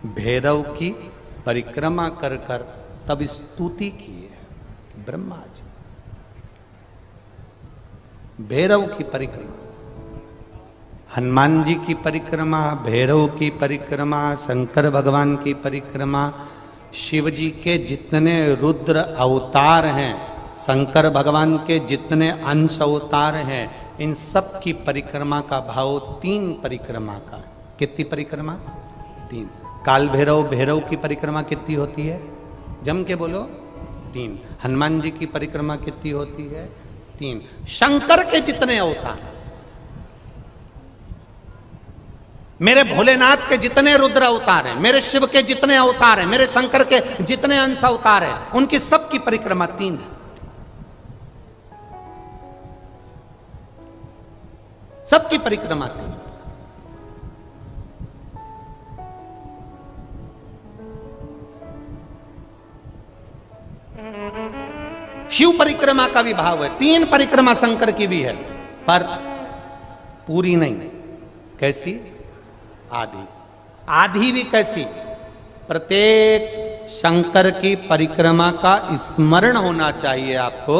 भैरव की परिक्रमा कर कर तब स्तुति की है ब्रह्मा जी। भैरव की परिक्रमा, हनुमान जी की परिक्रमा, भैरव की परिक्रमा, शंकर भगवान की परिक्रमा, शिव जी के जितने रुद्र अवतार हैं, शंकर भगवान के जितने अंश अवतार हैं, इन सब की परिक्रमा का भाव 3 परिक्रमा का। कितनी परिक्रमा? 3। काल भैरव, भैरव की परिक्रमा कितनी होती है? जम के बोलो 3। हनुमान जी की परिक्रमा कितनी होती है? 3। शंकर के जितने अवतार, मेरे भोलेनाथ के जितने रुद्र अवतार हैं, मेरे शिव के जितने अवतार हैं, मेरे शंकर के जितने अंश अवतार हैं, उनकी सबकी परिक्रमा 3 है। सबकी परिक्रमा 3। शिव परिक्रमा का भी भाव है, 3 परिक्रमा शंकर की भी है, पर पूरी नहीं। कैसी? आधी। आधी भी कैसी? प्रत्येक शंकर की परिक्रमा का स्मरण होना चाहिए आपको।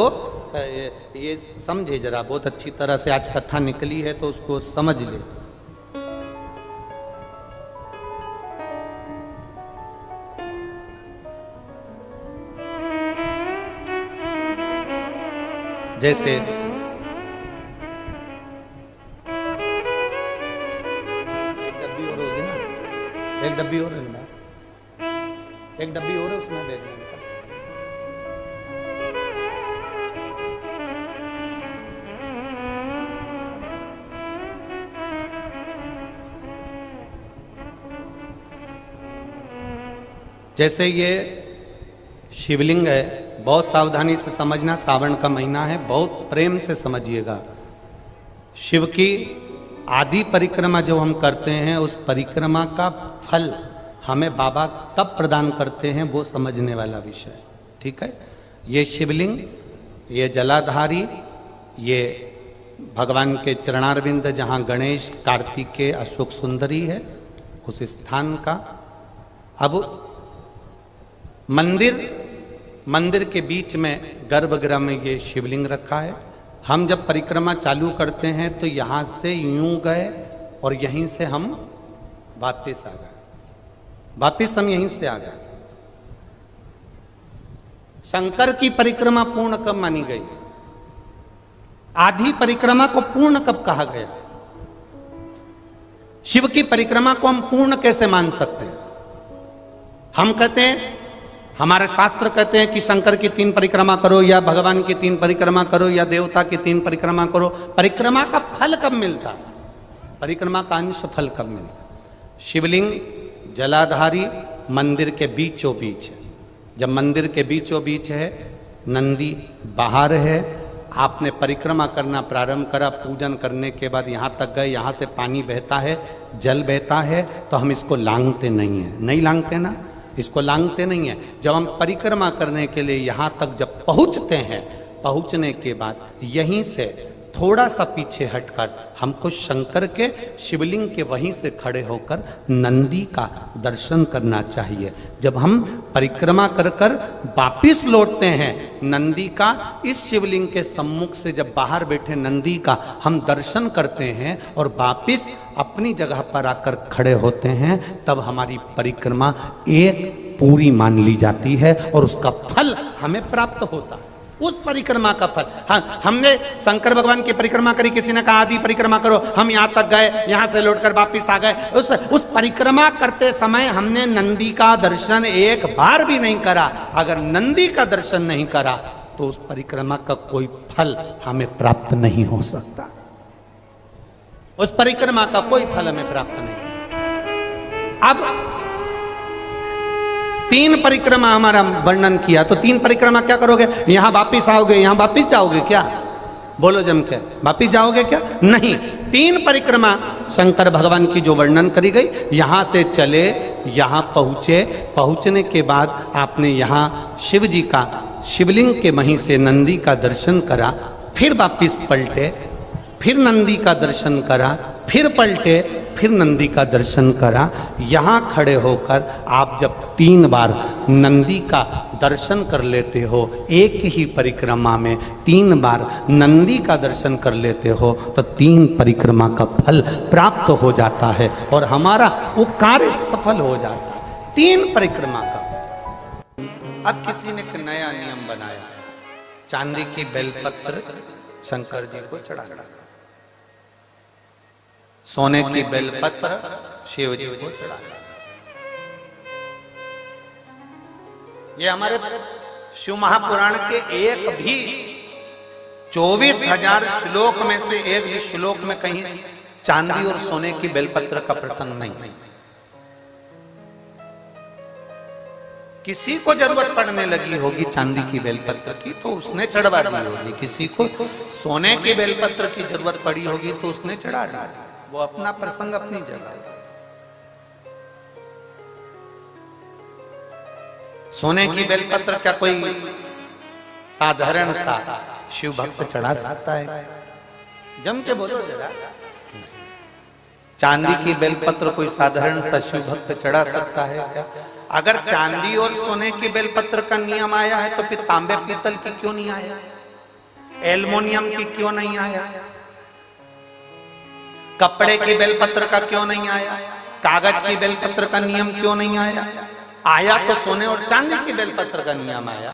ये समझे जरा, बहुत अच्छी तरह से आज कथा निकली है तो उसको समझ ले। जैसे एक डब्बी और होगी ना, एक डब्बी और है ना, एक डब्बी और है उसमें दे दें। जैसे ये शिवलिंग है, बहुत सावधानी से समझना, सावन का महीना है, बहुत प्रेम से समझिएगा। शिव की आदि परिक्रमा जब हम करते हैं, उस परिक्रमा का फल हमें बाबा कब प्रदान करते हैं वो समझने वाला विषय, ठीक है। ये शिवलिंग, ये जलाधारी, ये भगवान के चरणारविंद जहाँ गणेश, कार्तिकेय, अशोक सुंदरी है, उस स्थान का। अब मंदिर के बीच में गर्भगृह में ये शिवलिंग रखा है। हम जब परिक्रमा चालू करते हैं तो यहाँ से यूं गए और यहीं से हम वापस आ गए, वापस हम यहीं से आ गए। शंकर की परिक्रमा पूर्ण कब मानी गई? आधी परिक्रमा को पूर्ण कब कहा गया? शिव की परिक्रमा को हम पूर्ण कैसे मान सकते हैं? हम कहते हैं, हमारे शास्त्र कहते हैं कि शंकर की 3 परिक्रमा करो, या भगवान की 3 परिक्रमा करो, या देवता की 3 परिक्रमा करो। परिक्रमा का फल कब मिलता? परिक्रमा का अंश फल कब मिलता? शिवलिंग जलाधारी मंदिर के बीचों बीच है। जब मंदिर के बीचों बीच है, नंदी बाहर है, आपने परिक्रमा करना प्रारंभ करा, पूजन करने के बाद यहाँ तक गए, यहाँ से पानी बहता है, जल बहता है, तो हम इसको लांघते नहीं है, नहीं लांघते ना, इसको लांघते नहीं है। जब हम परिक्रमा करने के लिए यहाँ तक जब पहुँचते हैं, पहुँचने के बाद यहीं से थोड़ा सा पीछे हटकर हमको शंकर के शिवलिंग के वहीं से खड़े होकर नंदी का दर्शन करना चाहिए। जब हम परिक्रमा कर कर वापिस लौटते हैं, नंदी का इस शिवलिंग के सम्मुख से जब बाहर बैठे नंदी का हम दर्शन करते हैं और वापिस अपनी जगह पर आकर खड़े होते हैं, तब हमारी परिक्रमा एक पूरी मान ली जाती है और उसका फल हमें प्राप्त होता है। उस परिक्रमा का फल, हाँ, हमने शंकर भगवान की परिक्रमा करी, किसी ने कहा आदि परिक्रमा करो, हम यहाँ तक गए, यहाँ से लौटकर वापिस आ गए। उस परिक्रमा करते समय हमने नंदी का दर्शन एक बार भी नहीं करा। अगर नंदी का दर्शन नहीं करा तो उस परिक्रमा का कोई फल हमें प्राप्त नहीं हो सकता। उस परिक्रमा का कोई फल हमें प्राप्त नहीं हो सकता। अब 3 परिक्रमा हमारा वर्णन किया, तो 3 परिक्रमा क्या करोगे? यहां वापिस आओगे, यहां वापिस जाओगे क्या? बोलो जम के, वापिस जाओगे क्या? नहीं। 3 परिक्रमा शंकर भगवान की जो वर्णन करी गई, यहां से चले, यहां पहुंचे, पहुंचने के बाद आपने यहां शिव जी का शिवलिंग के वहीं से नंदी का दर्शन करा, फिर वापिस पलटे, फिर नंदी का दर्शन करा, फिर पलटे, फिर नंदी का दर्शन करा। यहाँ खड़े होकर आप जब 3 बार नंदी का दर्शन कर लेते हो, एक ही परिक्रमा में 3 बार नंदी का दर्शन कर लेते हो, तो 3 परिक्रमा का फल प्राप्त हो जाता है और हमारा वो कार्य सफल हो जाता है। 3 परिक्रमा का। अब किसी ने एक नया नियम बनाया, चांदी की बेलपत्र शंकर जी को चढ़ाना, सोने की बेलपत्र शिव जी को चढ़ाना। ये हमारे शिव महापुराण के एक भी 24,000 श्लोक में से एक भी श्लोक में कहीं चांदी और सोने की बेलपत्र का प्रसंग नहीं। किसी को जरूरत पड़ने लगी होगी चांदी की बेलपत्र की तो उसने चढ़वा दी होगी, किसी को सोने की बेलपत्र की जरूरत पड़ी होगी तो उसने चढ़ा दी। वो अपना प्रसंग अपनी जगह। सोने की बेलपत्र क्या कोई साधारण सा शिव भक्त चढ़ा सकता है? जम के बोलो जरा। चांदी की बेलपत्र कोई साधारण सा शिव भक्त चढ़ा सकता है क्या? अगर चांदी और सोने की बेलपत्र का नियम आया है तो फिर तांबे पीतल की क्यों नहीं आया? एल्युमिनियम की क्यों नहीं आया? कपड़े की बेलपत्र का क्यों नहीं आया? कागज की बेलपत्र का नियम क्यों नहीं आया? आया तो सोने और चांदी की बेलपत्र का नियम आया।